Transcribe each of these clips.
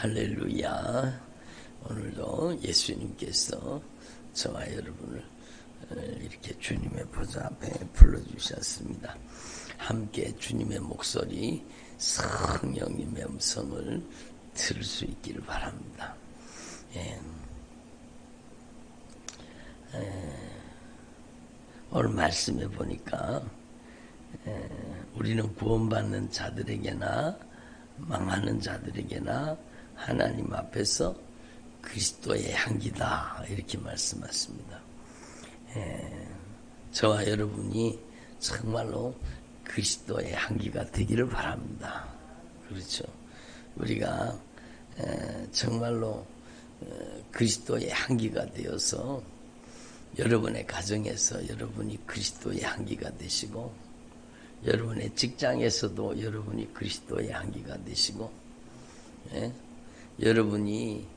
할렐루야. 오늘도 예수님께서 저와 여러분을 이렇게 주님의 보좌 앞에 불러주셨습니다. 함께 주님의 목소리, 성령님의 음성을 들을 수 있기를 바랍니다. 오늘 말씀해 보니까 우리는 구원받는 자들에게나 망하는 자들에게나 하나님 앞에서 그리스도의 향기다 이렇게 말씀하십니다. 저와 여러분이 정말로 그리스도의 향기가 되기를 바랍니다. 그렇죠. 우리가 정말로 그리스도의 향기가 되어서 여러분의 가정에서 여러분이 그리스도의 향기가 되시고, 여러분의 직장에서도 여러분이 그리스도의 향기가 되시고, 여러분이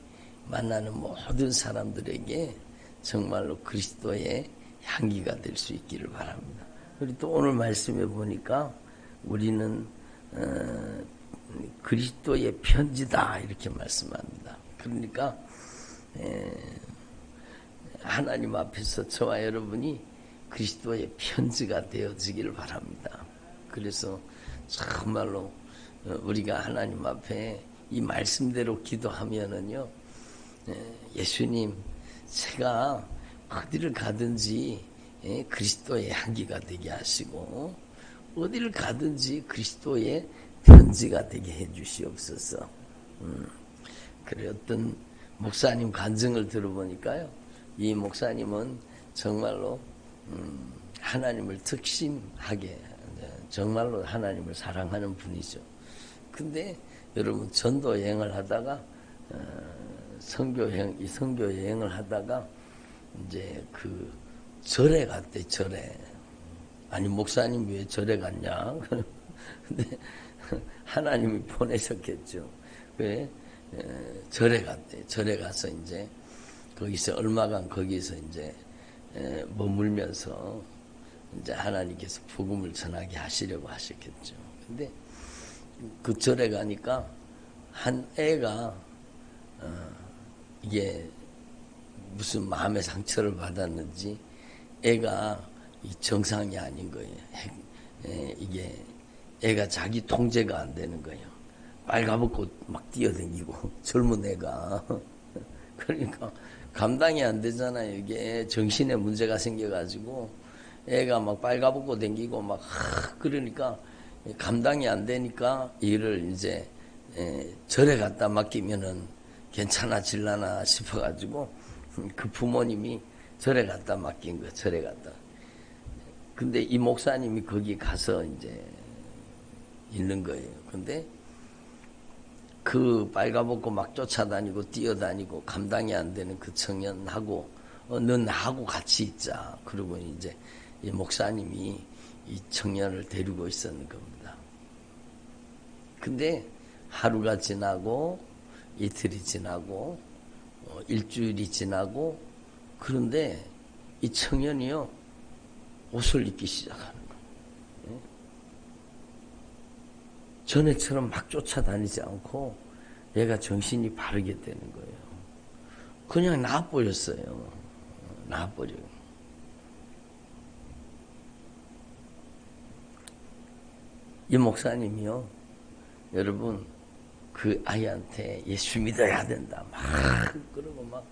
만나는 모든 사람들에게 정말로 그리스도의 향기가 될 수 있기를 바랍니다. 그리고 또 오늘 말씀해 보니까 우리는 그리스도의 편지다 이렇게 말씀합니다. 그러니까 하나님 앞에서 저와 여러분이 그리스도의 편지가 되어지기를 바랍니다. 그래서 정말로 우리가 하나님 앞에 이 말씀대로 기도하면은요, 예수님, 제가 어디를 가든지 그리스도의 향기가 되게 하시고, 어디를 가든지 그리스도의 편지가 되게 해 주시옵소서. 그래, 어떤 목사님 간증을 들어보니까요, 이 목사님은 정말로 하나님을 특심하게, 정말로 하나님을 사랑하는 분이죠. 근데 여러분, 전도 여행을 하다가 선교 여행을 하다가 이제 그 절에 갔대. 절에. 아니, 목사님 왜 절에 갔냐? 근데 하나님이 보내셨겠죠. 왜 절에 갔대. 절에 가서 이제 거기서 얼마간 거기서 이제 머물면서 이제 하나님께서 복음을 전하게 하시려고 하셨겠죠. 근데 그 절에 가니까 한 애가 이게 무슨 마음의 상처를 받았는지 애가 이 정상이 아닌 거예요. 이게 애가 자기 통제가 안 되는 거예요. 빨가벗고 막 뛰어다니고 젊은 애가 그러니까 감당이 안 되잖아요. 이게 정신에 문제가 생겨가지고 애가 막 빨가벗고 다니고 막 그러니까 감당이 안 되니까 이를 이제 절에 갖다 맡기면은 괜찮아질라나 싶어가지고 그 부모님이 절에 갖다 맡긴 거, 절에 갖다. 근데 이 목사님이 거기 가서 이제 있는 거예요. 근데 그 빨가벗고 막 쫓아다니고 뛰어다니고 감당이 안 되는 그 청년하고 넌 나하고 같이 있자. 그러고 이제 이 목사님이 이 청년을 데리고 있었는 겁니다. 근데 하루가 지나고 이틀이 지나고 일주일이 지나고 그런데 이 청년이요 옷을 입기 시작하는 거예요. 전에처럼 막 쫓아다니지 않고 얘가 정신이 바르게 되는 거예요. 그냥 나와버렸어요. 나와버려요. 이 목사님이요, 여러분, 그 아이한테 예수 믿어야 된다. 막, 그러고 막,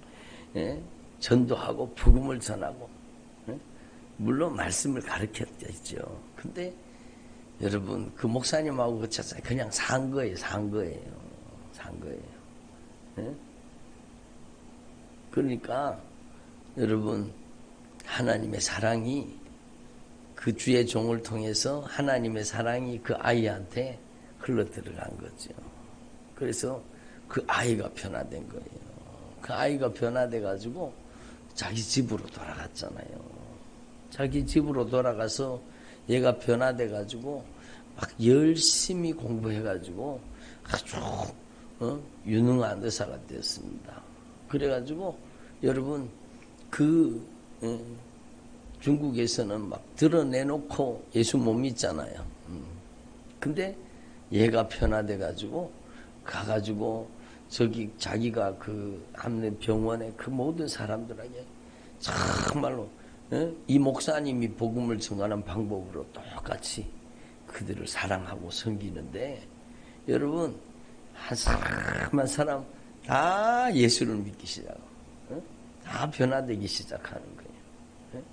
전도하고, 복음을 전하고, 물론 말씀을 가르쳤겠죠. 근데, 여러분, 그 목사님하고 그 차차 그냥 산 거예요. 그러니까, 여러분, 하나님의 사랑이 그 주의 종을 통해서 하나님의 사랑이 그 아이한테 흘러 들어간 거죠. 그래서 그 아이가 변화된 거예요. 그 아이가 변화돼 가지고 자기 집으로 돌아갔잖아요. 자기 집으로 돌아가서 얘가 변화돼 가지고 막 열심히 공부해 가지고 아주 유능한 의사가 되었습니다. 그래 가지고 여러분 그 중국에서는 막 드러내놓고 예수 못 믿잖아요. 근데 얘가 변화돼 가지고 가가지고 자기가 그 함내 병원에 그 모든 사람들에게 정말로 이 목사님이 복음을 전하는 방법으로 똑같이 그들을 사랑하고 섬기는데, 여러분 한 사람 한 사람 다 예수를 믿기 시작하고 다 변화되기 시작하는 거예요.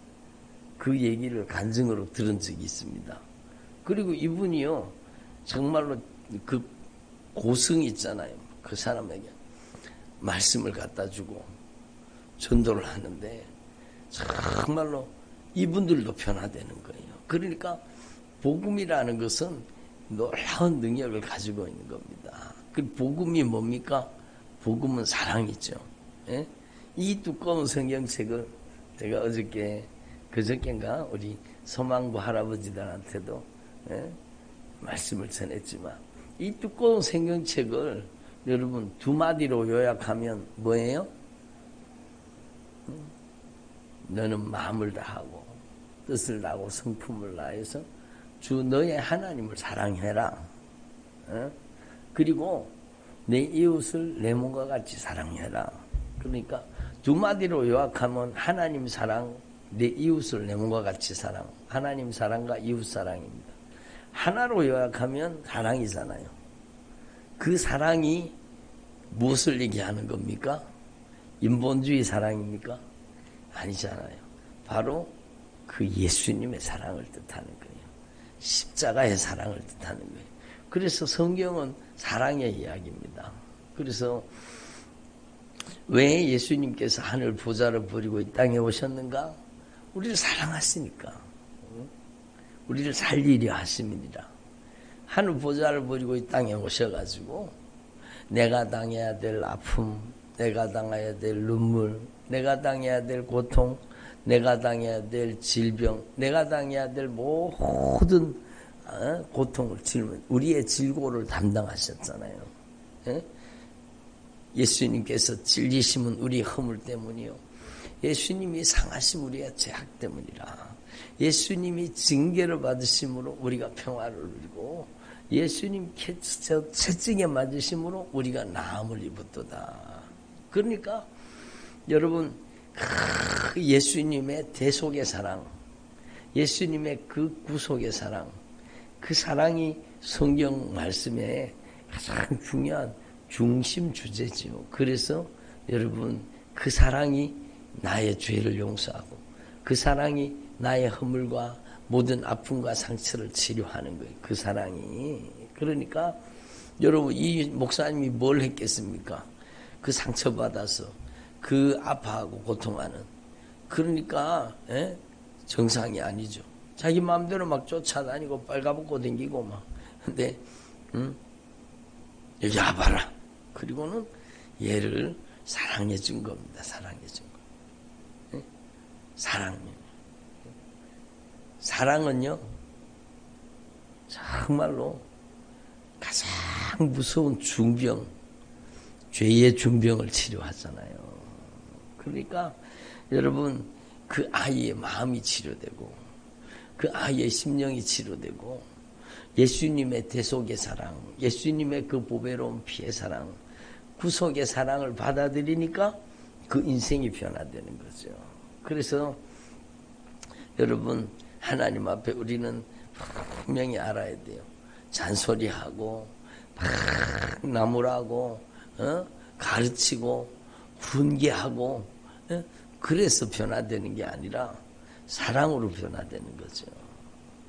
그 얘기를 간증으로 들은 적이 있습니다. 그리고 이분이요, 정말로 그 고승 있잖아요. 그 사람에게 말씀을 갖다 주고 전도를 하는데 정말로 이분들도 변화되는 거예요. 그러니까 복음이라는 것은 놀라운 능력을 가지고 있는 겁니다. 그 복음이 뭡니까? 복음은 사랑이죠. 예? 이 두꺼운 성경책을 제가 그저께인가 우리 서망부 할아버지들한테도 말씀을 전했지만, 이 두꺼운 성경책을 여러분 두 마디로 요약하면 뭐예요? 너는 마음을 다하고 뜻을 다하고 성품을 다해서 주 너의 하나님을 사랑해라. 그리고 내 이웃을 내 몸과 같이 사랑해라. 그러니까 두 마디로 요약하면 하나님 사랑, 내 이웃을 내 몸과 같이 사랑. 하나님 사랑과 이웃 사랑입니다. 하나로 요약하면 사랑이잖아요. 그 사랑이 무엇을 얘기하는 겁니까? 인본주의 사랑입니까? 아니잖아요. 바로 그 예수님의 사랑을 뜻하는 거예요. 십자가의 사랑을 뜻하는 거예요. 그래서 성경은 사랑의 이야기입니다. 그래서 왜 예수님께서 하늘 보좌를 버리고 이 땅에 오셨는가? 우리를 사랑하시니까. 우리를 살리려 하심이니라. 하늘 보좌를 버리고 이 땅에 오셔가지고 내가 당해야 될 아픔, 내가 당해야 될 눈물, 내가 당해야 될 고통, 내가 당해야 될 질병, 내가 당해야 될 모든 고통을 우리의 질고를 담당하셨잖아요. 예수님께서 찔리심은 우리 허물 때문이요, 예수님이 상하심 우리의 죄악 때문이라. 예수님이 징계를 받으심으로 우리가 평화를 누리고, 예수님 채찍에 맞으심으로 우리가 나음을 입었도다. 그러니까 여러분, 그 예수님의 대속의 사랑, 예수님의 그 구속의 사랑, 그 사랑이 성경 말씀에 가장 중요한 중심 주제지요. 그래서 여러분, 그 사랑이 나의 죄를 용서하고 그 사랑이 나의 허물과 모든 아픔과 상처를 치료하는 거예요. 그 사랑이. 그러니까 여러분, 이 목사님이 뭘 했겠습니까? 그 상처받아서 그 아파하고 고통하는, 그러니까 정상이 아니죠. 자기 마음대로 막 쫓아다니고 빨가벗고 댕기고 막. 근데 여기 와봐라. 그리고는 얘를 사랑해 준 겁니다. 사랑해 준 거. 사랑은요, 정말로 가장 무서운 중병, 죄의 중병을 치료하잖아요. 그러니까 여러분, 그 아이의 마음이 치료되고 그 아이의 심령이 치료되고, 예수님의 대속의 사랑, 예수님의 그 보배로운 피의 사랑, 구속의 사랑을 받아들이니까 그 인생이 변화되는 거죠. 그래서 여러분, 하나님 앞에 우리는 분명히 알아야 돼요. 잔소리하고 막 나무라고 가르치고 훈계하고 그래서 변화되는 게 아니라 사랑으로 변화되는 거죠.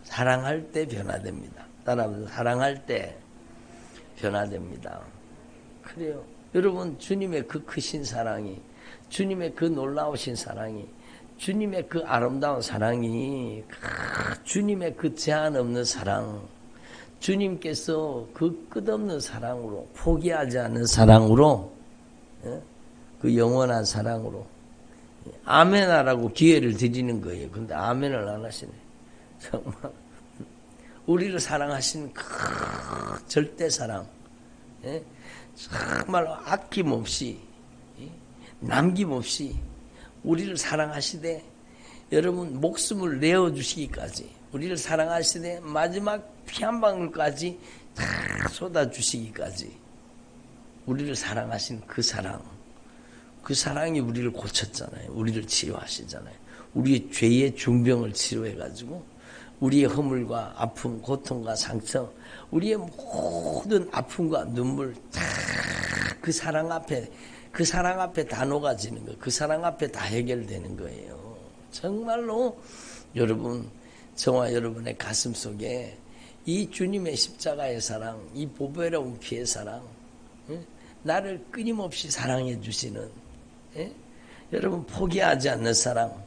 사랑할 때 변화됩니다. 따라하면서 사랑할 때 변화됩니다. 그래요. 여러분, 주님의 그 크신 사랑이, 주님의 그 놀라우신 사랑이, 주님의 그 아름다운 사랑이, 주님의 그 제한 없는 사랑, 주님께서 그 끝없는 사랑으로, 포기하지 않는 사랑으로, 그 영원한 사랑으로 아멘하라고 기회를 드리는 거예요. 근데 아멘을 안 하시네. 정말 우리를 사랑하시는 그 절대 사랑, 정말 아낌없이 남김없이 우리를 사랑하시되, 여러분, 목숨을 내어주시기까지, 우리를 사랑하시되 마지막 피 한 방울까지 다 쏟아주시기까지 우리를 사랑하신 그 사랑, 그 사랑이 우리를 고쳤잖아요. 우리를 치료하시잖아요. 우리의 죄의 중병을 치료해가지고 우리의 허물과 아픔, 고통과 상처, 우리의 모든 아픔과 눈물 다 그 사랑 앞에 다 녹아지는 거, 그 사랑 앞에 다 해결되는 거예요. 정말로 여러분, 저와 여러분의 가슴 속에 이 주님의 십자가의 사랑, 이 보배로운 피의 사랑, 나를 끊임없이 사랑해 주시는, 여러분 포기하지 않는 사랑.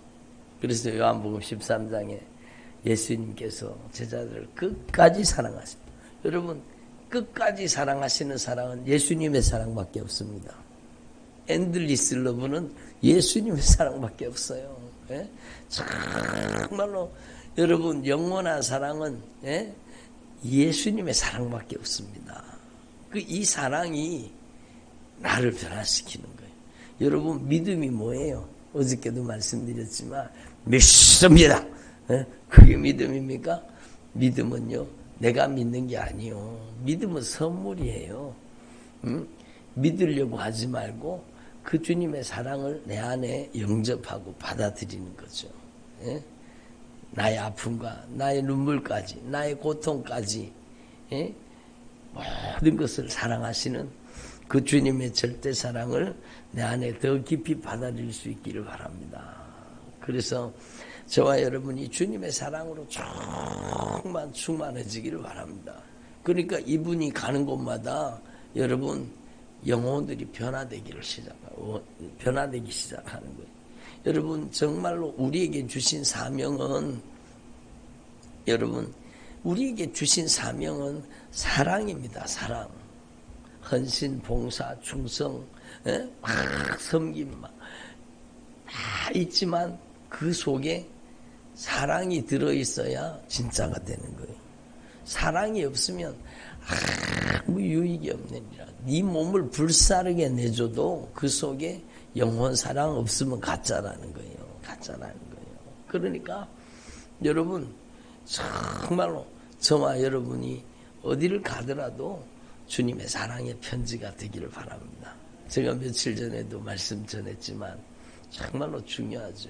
그래서 요한복음 13장에 예수님께서 제자들을 끝까지 사랑하십니다. 여러분, 끝까지 사랑하시는 사랑은 예수님의 사랑밖에 없습니다. 엔들리스 러브는 예수님의 사랑밖에 없어요. 정말로 여러분, 영원한 사랑은 예수님의 사랑밖에 없습니다. 이 사랑이 나를 변화시키는 거예요. 여러분, 믿음이 뭐예요? 어저께도 말씀드렸지만 믿습니다. 그게 믿음입니까? 믿음은요, 내가 믿는 게 아니요. 믿음은 선물이에요. 믿으려고 하지 말고 그 주님의 사랑을 내 안에 영접하고 받아들이는 거죠. 나의 아픔과 나의 눈물까지, 나의 고통까지, 모든 것을 사랑하시는 그 주님의 절대 사랑을 내 안에 더 깊이 받아들일 수 있기를 바랍니다. 그래서 저와 여러분이 주님의 사랑으로 충만해지기를 바랍니다. 그러니까 이분이 가는 곳마다 여러분 영혼들이 변화되기 시작하는 거예요. 여러분, 정말로 우리에게 주신 사명은, 여러분, 우리에게 주신 사명은 사랑입니다. 사랑. 헌신, 봉사, 충성, 막 섬김, 막 다 있지만 그 속에 사랑이 들어있어야 진짜가 되는 거예요. 사랑이 없으면 아무 유익이 없느니라. 네 몸을 불사르게 내줘도 그 속에 영혼 사랑 없으면 가짜라는 거예요. 가짜라는 거예요. 그러니까 여러분, 정말로 저와 여러분이 어디를 가더라도 주님의 사랑의 편지가 되기를 바랍니다. 제가 며칠 전에도 말씀 전했지만 정말로 중요하죠.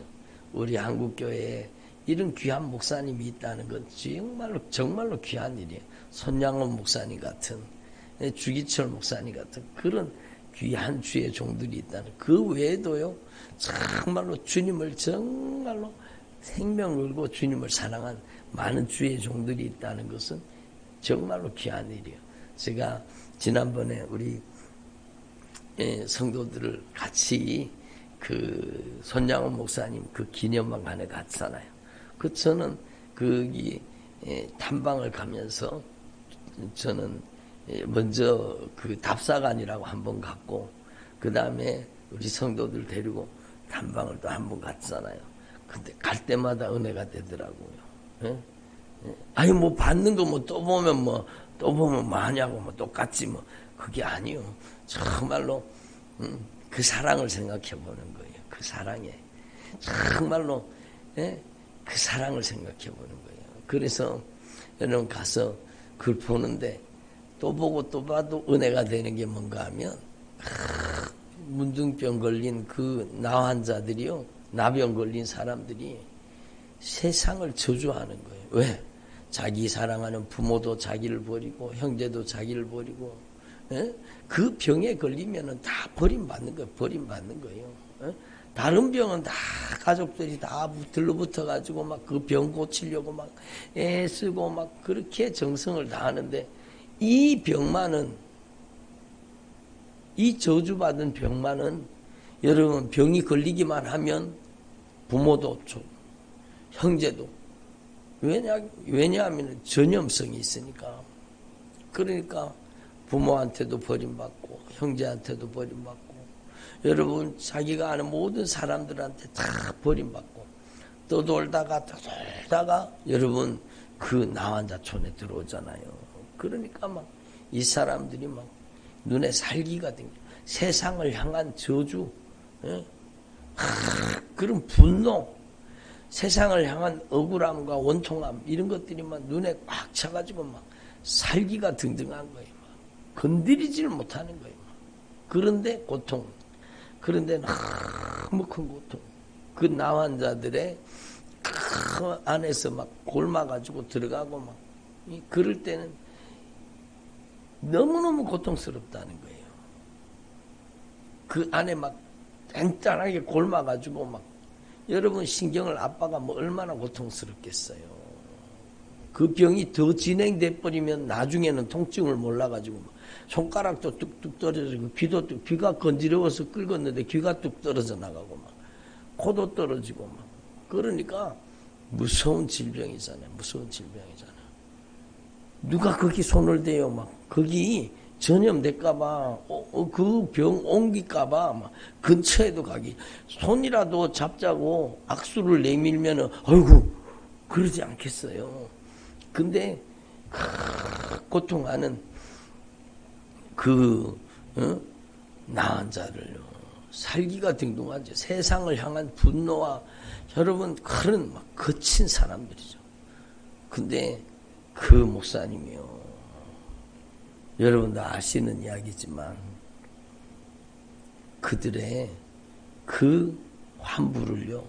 우리 한국교회에 이런 귀한 목사님이 있다는 건 정말로 귀한 일이에요. 손양원 목사님 같은, 주기철 목사님 같은 그런 귀한 주의 종들이 있다는, 그 외에도요, 정말로 주님을 정말로 생명 걸고 주님을 사랑한 많은 주의 종들이 있다는 것은 정말로 귀한 일이에요. 제가 지난번에 우리 성도들을 같이 그 손양원 목사님 그 기념관에 갔잖아요. 저는 거기 탐방을 가면서 저는 먼저 그 답사관이라고 한번 갔고, 그 다음에 우리 성도들 데리고 탐방을 또 한번 갔잖아요. 근데 갈 때마다 은혜가 되더라고요. 아니 뭐 받는 거 뭐 또 보면 뭐하냐고 뭐 똑같지 뭐, 그게 아니요. 정말로 그 사랑을 생각해 보는 거예요. 그 사랑에 정말로 그 사랑을 생각해 보는 거예요. 그래서 여러분 가서 그걸 보는데 또 보고 또 봐도 은혜가 되는 게 뭔가 하면, 문둥병 걸린 그 나 환자들이요, 나병 걸린 사람들이 세상을 저주하는 거예요. 왜? 자기 사랑하는 부모도 자기를 버리고 형제도 자기를 버리고, 그 병에 걸리면은 다 버림받는 거예요. 버림받는 거예요. 다른 병은 다 가족들이 다 들러붙어 가지고 막 그 병 고치려고 막 애쓰고 막 그렇게 정성을 다하는데, 이 병만은, 이 저주받은 병만은 여러분 병이 걸리기만 하면 부모도 형제도, 왜냐하면 전염성이 있으니까. 그러니까 부모한테도 버림받고 형제한테도 버림받고, 여러분 자기가 아는 모든 사람들한테 다 버림받고, 떠돌다가 여러분 그 나환자촌에 들어오잖아요. 그러니까 막 이 사람들이 막 눈에 살기가 된, 세상을 향한 저주, 그런 분노, 세상을 향한 억울함과 원통함, 이런 것들이 막 눈에 꽉 차가지고 막 살기가 등등한 거예요. 막 건드리지를 못하는 거예요. 그런데 고통. 그런데 너무 큰 고통. 그 나환자들의 그 안에서 막 골마가지고 들어가고 막 그럴 때는 너무너무 고통스럽다는 거예요. 그 안에 막 단단하게 골마가지고 막 여러분 신경을 아빠가 뭐 얼마나 고통스럽겠어요. 그 병이 더 진행돼 버리면 나중에는 통증을 몰라가지고 막 손가락도 뚝뚝 떨어지고 귀가 건지러워서 긁었는데 귀가 뚝 떨어져 나가고 막 코도 떨어지고 막 그러니까 무서운 질병이잖아요. 무서운 질병이잖아요. 누가 거기 손을 대요. 막 거기 전염될까봐 그 병 옮길까봐 막 근처에도 가기 손이라도 잡자고 악수를 내밀면은 아이고 그러지 않겠어요. 근데 고통하는 그 나은 자를 살기가 등등하죠. 세상을 향한 분노와 여러분 그런 막 거친 사람들이죠. 근데 그 목사님이요. 여러분도 아시는 이야기지만 그들의 그 환부를요.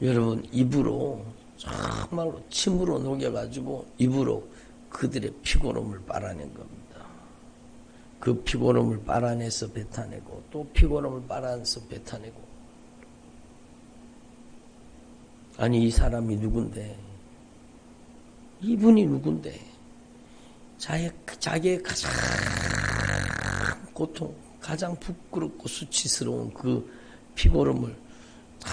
여러분 입으로 정말로 침으로 녹여가지고 입으로 그들의 피곤함을 빨아낸 겁니다. 그 피곤함을 빨아내서 뱉어내고 또 피곤함을 빨아내서 뱉어내고 아니 이 사람이 누군데 이분이 누군데 자기의 가장 고통 가장 부끄럽고 수치스러운 그 피곤함을 다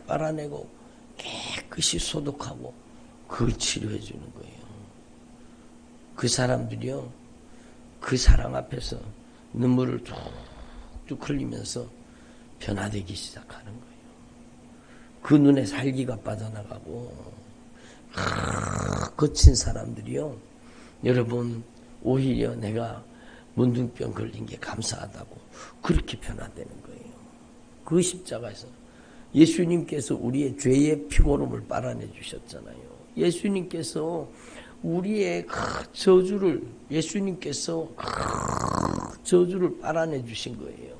빨아내고 깨끗이 소독하고 그걸 치료해 주는 거예요. 그 사람들이요 그 사랑 앞에서 눈물을 툭툭 흘리면서 변화되기 시작하는 거예요. 그 눈에 살기가 빠져나가고 거친 사람들이요. 여러분 오히려 내가 문둥병 걸린 게 감사하다고 그렇게 변화되는 거예요. 그 십자가에서 예수님께서 우리의 죄의 피고름을 빨아내 주셨잖아요. 예수님께서 우리의 저주를 예수님께서 저주를 빨아내 주신 거예요.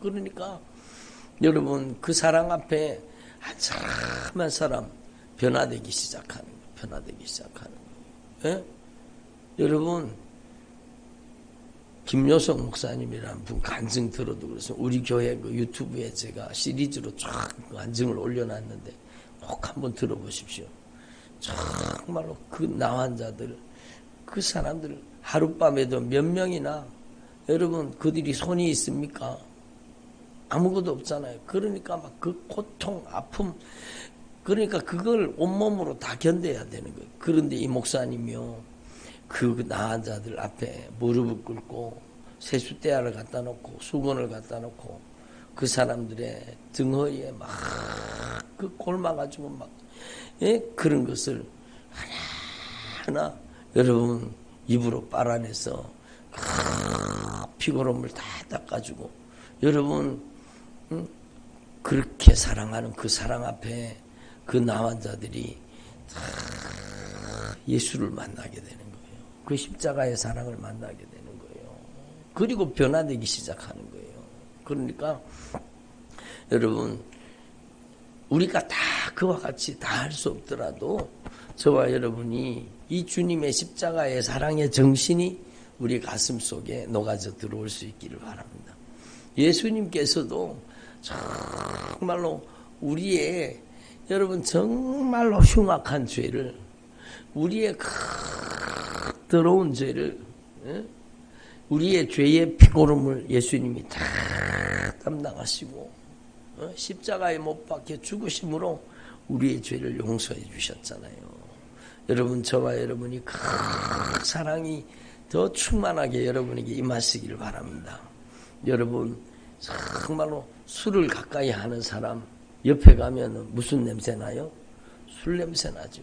그러니까 여러분 그 사랑 앞에 한 사람 한 사람 변화되기 시작하는 거예요. 변화되기 시작하는 거예요. 예? 여러분 김효석 목사님이라는 분 간증 들어도 그래서 우리 교회 그 유튜브에 제가 시리즈로 쫙 간증을 올려놨는데 꼭 한번 들어보십시오. 정말로 그 나환자들 그 사람들 하룻밤에도 몇 명이나 여러분 그들이 손이 있습니까? 아무것도 없잖아요. 그러니까 막 그 고통 아픔 그러니까 그걸 온몸으로 다 견뎌야 되는 거예요. 그런데 이 목사님이요 그 나은 자들 앞에 무릎을 꿇고 세숫대야를 갖다 놓고 수건을 갖다 놓고 그 사람들의 등허리에 막 그 골마가지고 막 예? 그런 것을 하나하나 여러분 입으로 빨아내서 피고름을 다 닦아주고 여러분 그렇게 사랑하는 그 사랑 앞에 그 나은 자들이 다 예수를 만나게 되는 거예요. 그 십자가의 사랑을 만나게 되는 거예요. 그리고 변화되기 시작하는 거예요. 그러니까 여러분 우리가 다 그와 같이 다 할 수 없더라도 저와 여러분이 이 주님의 십자가의 사랑의 정신이 우리 가슴 속에 녹아져 들어올 수 있기를 바랍니다. 예수님께서도 정말로 우리의 여러분 정말로 흉악한 죄를 우리의 더러운 죄를 우리의 죄의 피고름을 예수님이 다 담당하시고 십자가에 못 박혀 죽으심으로 우리의 죄를 용서해 주셨잖아요. 여러분 저와 여러분이 그 사랑이 더 충만하게 여러분에게 임하시기를 바랍니다. 여러분 정말로 술을 가까이 하는 사람 옆에 가면 무슨 냄새 나요? 술 냄새 나죠.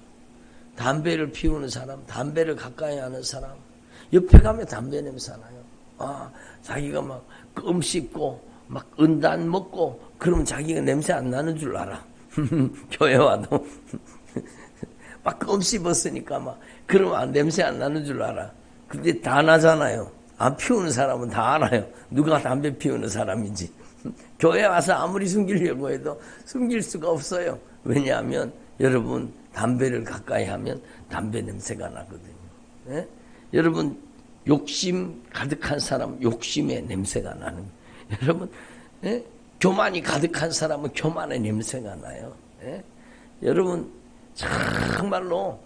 담배를 피우는 사람, 담배를 가까이 하는 사람 옆에 가면 담배 냄새 나요. 아, 자기가 막 껌 씹고 막 은단 먹고 그러면 자기가 냄새 안 나는 줄 알아. 교회 와도 막 껌 씹었으니까 막 그러면 냄새 안 나는 줄 알아. 근데 다 나잖아요. 안 피우는 사람은 다 알아요. 누가 담배 피우는 사람인지. 교회 와서 아무리 숨기려고 해도 숨길 수가 없어요. 왜냐하면 여러분 담배를 가까이 하면 담배 냄새가 나거든요. 예? 여러분 욕심 가득한 사람 욕심의 냄새가 나는 거예요. 여러분 예? 교만이 가득한 사람은 교만의 냄새가 나요. 예? 여러분 정말로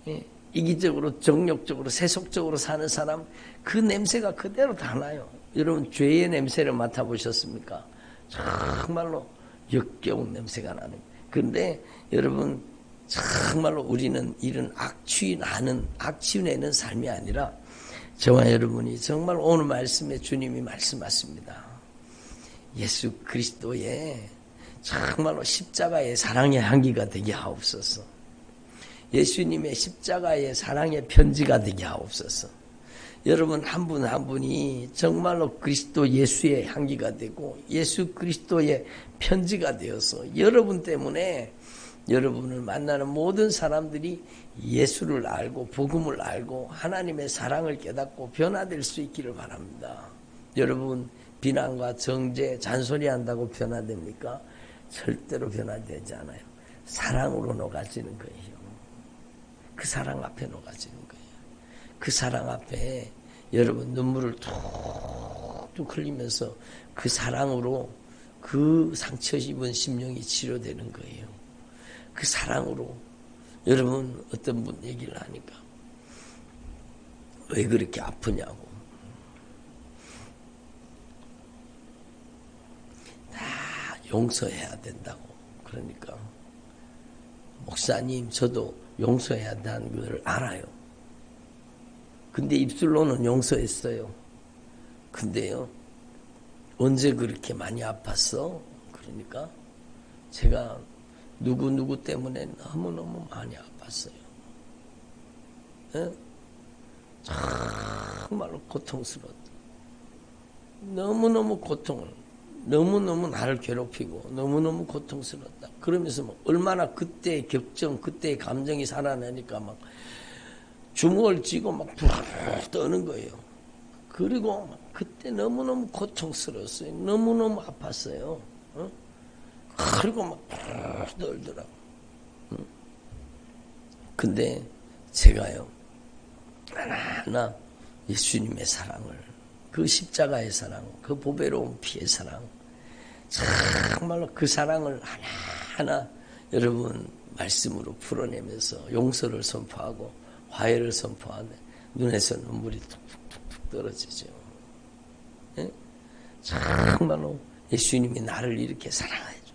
예? 이기적으로 정욕적으로 세속적으로 사는 사람 그 냄새가 그대로 다 나요. 여러분 죄의 냄새를 맡아보셨습니까? 정말로 역겨운 냄새가 나는 거예요. 그런데 여러분 정말로 우리는 이런 악취내는 삶이 아니라 저와 여러분이 정말 오늘 말씀에 주님이 말씀하십니다. 예수 그리스도의 정말로 십자가의 사랑의 향기가 되게 하옵소서. 예수님의 십자가의 사랑의 편지가 되게 하옵소서. 여러분 한 분 한 분이 정말로 그리스도 예수의 향기가 되고 예수 그리스도의 편지가 되어서 여러분 때문에 여러분을 만나는 모든 사람들이 예수를 알고 복음을 알고 하나님의 사랑을 깨닫고 변화될 수 있기를 바랍니다. 여러분 비난과 정죄 잔소리 한다고 변화됩니까? 절대로 변화되지 않아요. 사랑으로 녹아지는 거예요. 그 사랑 앞에 녹아지는 거예요. 그 사랑 앞에 여러분 눈물을 툭툭 흘리면서 그 사랑으로 그 상처 입은 심령이 치료되는 거예요. 그 사랑으로 여러분 어떤 분 얘기를 하니까 왜 그렇게 아프냐고 다 용서해야 된다고 그러니까 목사님 저도 용서해야 한다는 걸 알아요. 근데 입술로는 용서했어요. 근데요 언제 그렇게 많이 아팠어? 그러니까 제가 누구 때문에 너무너무 많이 아팠어요. 예? 정말로 고통스러웠다. 너무너무 너무너무 나를 괴롭히고 너무너무 고통스러웠다. 그러면서 막 얼마나 그때의 격정, 그때의 감정이 살아나니까 막 주먹을 쥐고 막 부르르 떠는 거예요. 그리고 막 그때 너무너무 고통스러웠어요. 너무너무 아팠어요. 어? 그리고 막 떨더라고. 근데 제가요 하나하나 예수님의 사랑을 그 십자가의 사랑 그 보배로운 피의 사랑 정말로 그 사랑을 하나하나 여러분 말씀으로 풀어내면서 용서를 선포하고 화해를 선포하네 눈에서 눈물이 툭툭툭툭 떨어지죠. 예? 정말로 예수님이 나를 이렇게 사랑해줘.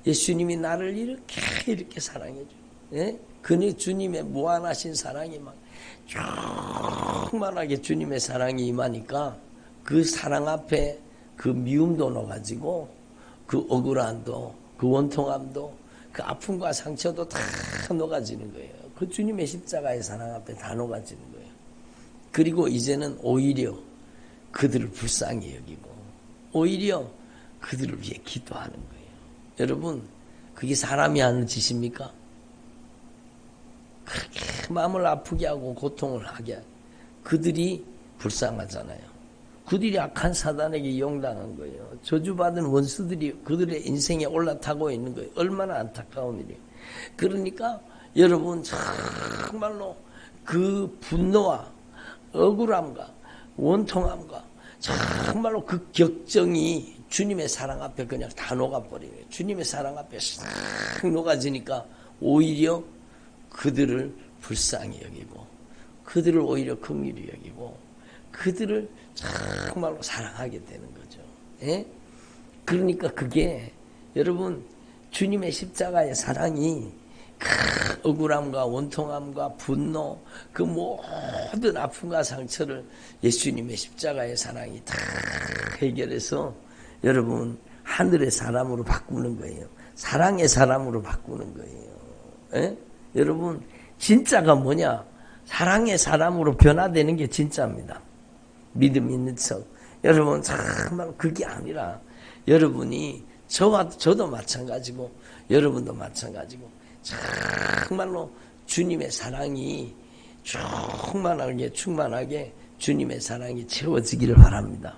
예수님이 나를 이렇게 사랑해줘. 예? 그네 주님의 무한하신 사랑이 막 충만하게 주님의 사랑이 임하니까 그 사랑 앞에 그 미움도 녹아지고 그 억울함도 그 원통함도 그 아픔과 상처도 다 녹아지는 거예요. 그 주님의 십자가의 사랑 앞에 다 녹아지는 거예요. 그리고 이제는 오히려 그들을 불쌍히 여기고 오히려 그들을 위해 기도하는 거예요. 여러분 그게 사람이 하는 짓입니까? 그렇게 마음을 아프게 하고 고통을 하게 하고 그들이 불쌍하잖아요. 그들이 악한 사단에게 이용당한 거예요. 저주받은 원수들이 그들의 인생에 올라타고 있는 거예요. 얼마나 안타까운 일이에요. 그러니까 여러분 정말로 그 분노와 억울함과 원통함과 정말로 그 격정이 주님의 사랑 앞에 그냥 다 녹아버려요. 주님의 사랑 앞에 싹 녹아지니까 오히려 그들을 불쌍히 여기고 그들을 오히려 긍휼히 여기고 그들을 정말로 사랑하게 되는 거죠. 예? 그러니까 그게 여러분 주님의 십자가의 사랑이 그 억울함과 원통함과 분노 그 모든 아픔과 상처를 예수님의 십자가의 사랑이 다 해결해서 여러분 하늘의 사람으로 바꾸는 거예요. 사랑의 사람으로 바꾸는 거예요. 예? 여러분 진짜가 뭐냐? 사랑의 사람으로 변화되는 게 진짜입니다. 믿음 있는 척. 여러분 정말 그게 아니라 여러분이 저도 마찬가지고 여러분도 마찬가지고 정말로 주님의 사랑이 충만하게 주님의 사랑이 채워지기를 바랍니다.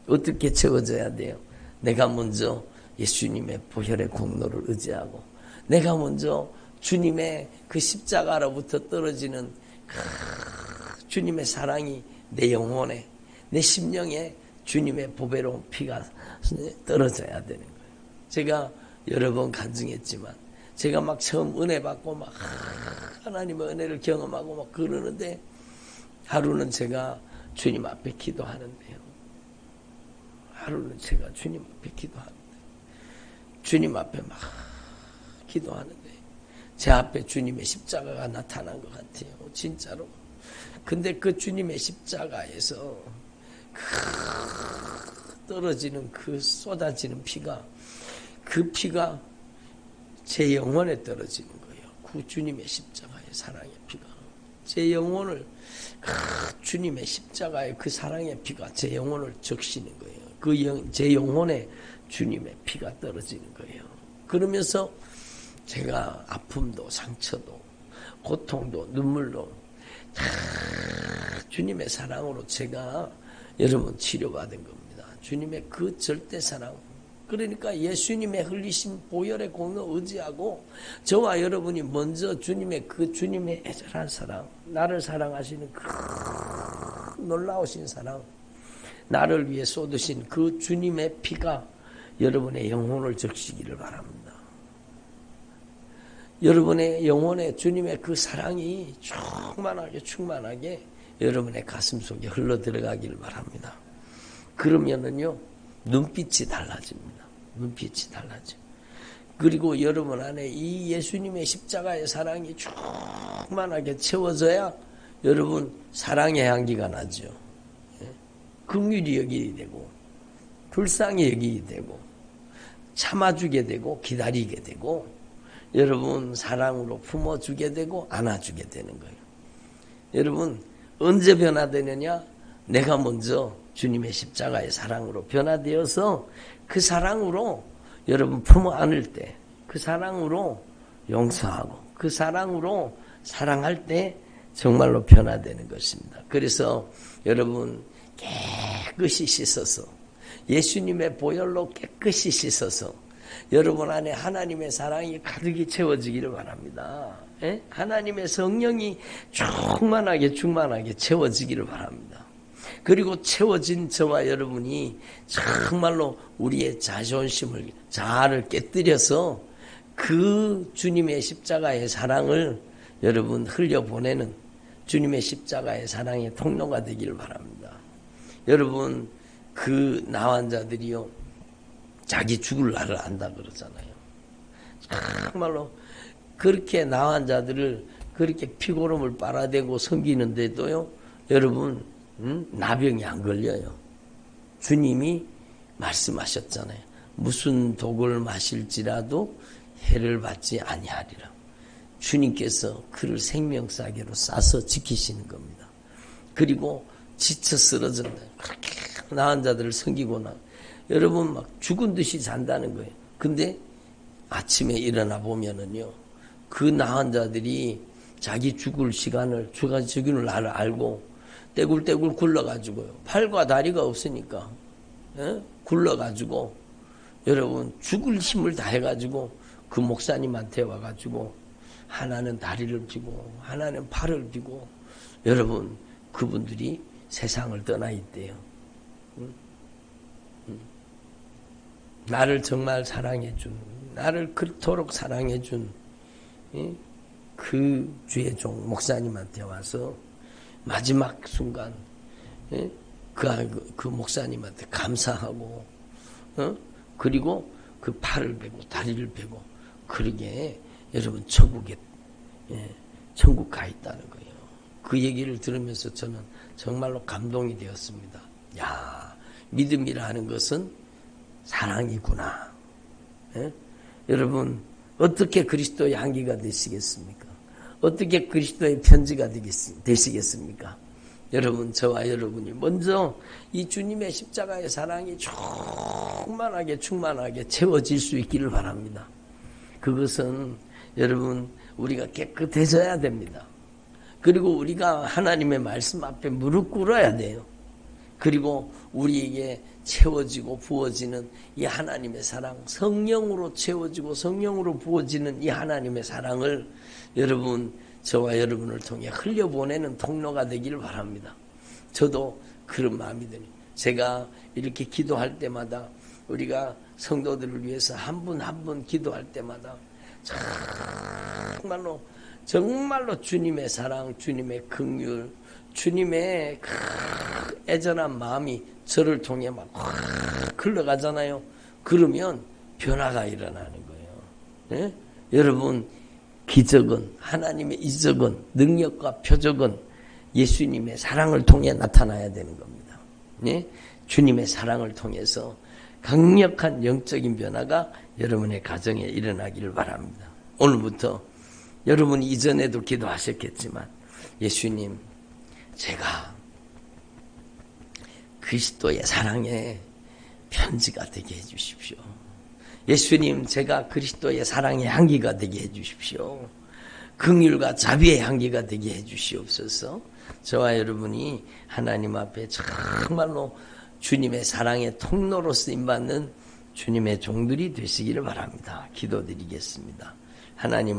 어떻게 채워져야 돼요? 내가 먼저 예수님의 보혈의 공로를 의지하고 내가 먼저 주님의 그 십자가로부터 떨어지는 주님의 사랑이 내 영혼에 내 심령에 주님의 보배로운 피가 떨어져야 되는 거예요. 제가 여러 번 간증했지만 제가 막 처음 은혜 받고 막 하나님의 은혜를 경험하고 막 그러는데 하루는 제가 주님 앞에 기도하는데요. 하루는 제가 주님 앞에 기도하는데 주님 앞에 막 기도하는데 제 앞에 주님의 십자가가 나타난 것 같아요. 진짜로. 근데 그 주님의 십자가에서 떨어지는 그 쏟아지는 피가 그 피가 제 영혼에 떨어지는 거예요. 그 주님의 십자가의 사랑의 피가 제 영혼을 주님의 십자가의 그 사랑의 피가 제 영혼을 적시는 거예요. 제 영혼에 주님의 피가 떨어지는 거예요. 그러면서 제가 아픔도 상처도 고통도 눈물도 다 주님의 사랑으로 제가 여러분 치료받은 겁니다. 주님의 그 절대 사랑. 그러니까 예수님의 흘리신 보혈의 공로 의지하고 저와 여러분이 먼저 주님의 그 주님의 애절한 사랑, 나를 사랑하시는 그 놀라우신 사랑, 나를 위해 쏟으신 그 주님의 피가 여러분의 영혼을 적시기를 바랍니다. 여러분의 영혼에 주님의 그 사랑이 충만하게 여러분의 가슴 속에 흘러 들어가기를 바랍니다. 그러면은요, 눈빛이 달라집니다. 눈빛이 달라져. 그리고 여러분 안에 이 예수님의 십자가의 사랑이 충만하게 채워져야 여러분 사랑의 향기가 나죠. 긍휼히 여기게 되고 불쌍히 여기게 되고 참아주게 되고 기다리게 되고 여러분 사랑으로 품어주게 되고 안아주게 되는 거예요. 여러분 언제 변화되느냐? 내가 먼저 주님의 십자가의 사랑으로 변화되어서 그 사랑으로 여러분 품어 안을 때, 그 사랑으로 용서하고 그 사랑으로 사랑할 때 정말로 변화되는 것입니다. 그래서 여러분 깨끗이 씻어서 예수님의 보혈로 깨끗이 씻어서 여러분 안에 하나님의 사랑이 가득히 채워지기를 바랍니다. 예? 하나님의 성령이 충만하게 채워지기를 바랍니다. 그리고 채워진 저와 여러분이 정말로 우리의 자존심을, 자아를 깨뜨려서 그 주님의 십자가의 사랑을 여러분 흘려보내는 주님의 십자가의 사랑의 통로가 되기를 바랍니다. 여러분 그 나환자들이요 자기 죽을 날을 안다 그러잖아요. 정말로 그렇게 나환자들을 그렇게 피고름을 빨아대고 섬기는데도요 여러분 나병이 안 걸려요. 주님이 말씀하셨잖아요. 무슨 독을 마실지라도 해를 받지 아니하리라. 주님께서 그를 생명사계로 싸서 지키시는 겁니다. 그리고 지쳐 쓰러진다. 그렇게 나은 자들을 섬기고 나 여러분 막 죽은 듯이 잔다는 거예요. 근데 아침에 일어나 보면은요 그 나은 자들이 자기 죽을 시간을 죽을 날을 알고 떼굴떼굴 굴러가지고요 팔과 다리가 없으니까 굴러가지고 여러분 죽을 힘을 다 해가지고 그 목사님한테 와가지고 하나는 다리를 펴고 하나는 팔을 펴고 여러분 그분들이 세상을 떠나 있대요. 나를 정말 사랑해준 나를 그토록 사랑해준 그 주의 종 목사님한테 와서 마지막 순간 그 목사님한테 감사하고 그리고 그 팔을 베고 다리를 베고 그러게 여러분 천국에 천국 가 있다는 거예요. 그 얘기를 들으면서 저는 정말로 감동이 되었습니다. 야, 믿음이라 하는 것은 사랑이구나. 여러분 어떻게 그리스도의 향기가 되시겠습니까? 어떻게 그리스도의 편지가 되시겠습니까? 여러분 저와 여러분이 먼저 이 주님의 십자가의 사랑이 충만하게 채워질 수 있기를 바랍니다. 그것은 여러분 우리가 깨끗해져야 됩니다. 그리고 우리가 하나님의 말씀 앞에 무릎 꿇어야 돼요. 그리고 우리에게 채워지고 부어지는 이 하나님의 사랑, 성령으로 채워지고 성령으로 부어지는 이 하나님의 사랑을 여러분, 저와 여러분을 통해 흘려보내는 통로가 되기를 바랍니다. 저도 그런 마음이 드네요. 제가 이렇게 기도할 때마다, 우리가 성도들을 위해서 한 분 한 분 기도할 때마다 정말로 주님의 사랑, 주님의 긍휼, 주님의 애절한 마음이 저를 통해 막 흘러가잖아요. 그러면 변화가 일어나는 거예요. 네? 여러분, 기적은, 하나님의 이적은, 능력과 표적은 예수님의 사랑을 통해 나타나야 되는 겁니다. 네? 주님의 사랑을 통해서 강력한 영적인 변화가 여러분의 가정에 일어나기를 바랍니다. 오늘부터 여러분이 이전에도 기도하셨겠지만, 예수님, 제가 그리스도의 사랑의 편지가 되게 해주십시오. 예수님, 제가 그리스도의 사랑의 향기가 되게 해주십시오. 긍휼과 자비의 향기가 되게 해주시옵소서. 저와 여러분이 하나님 앞에 정말로 주님의 사랑의 통로로 쓰임받는 주님의 종들이 되시기를 바랍니다. 기도드리겠습니다. 하나님,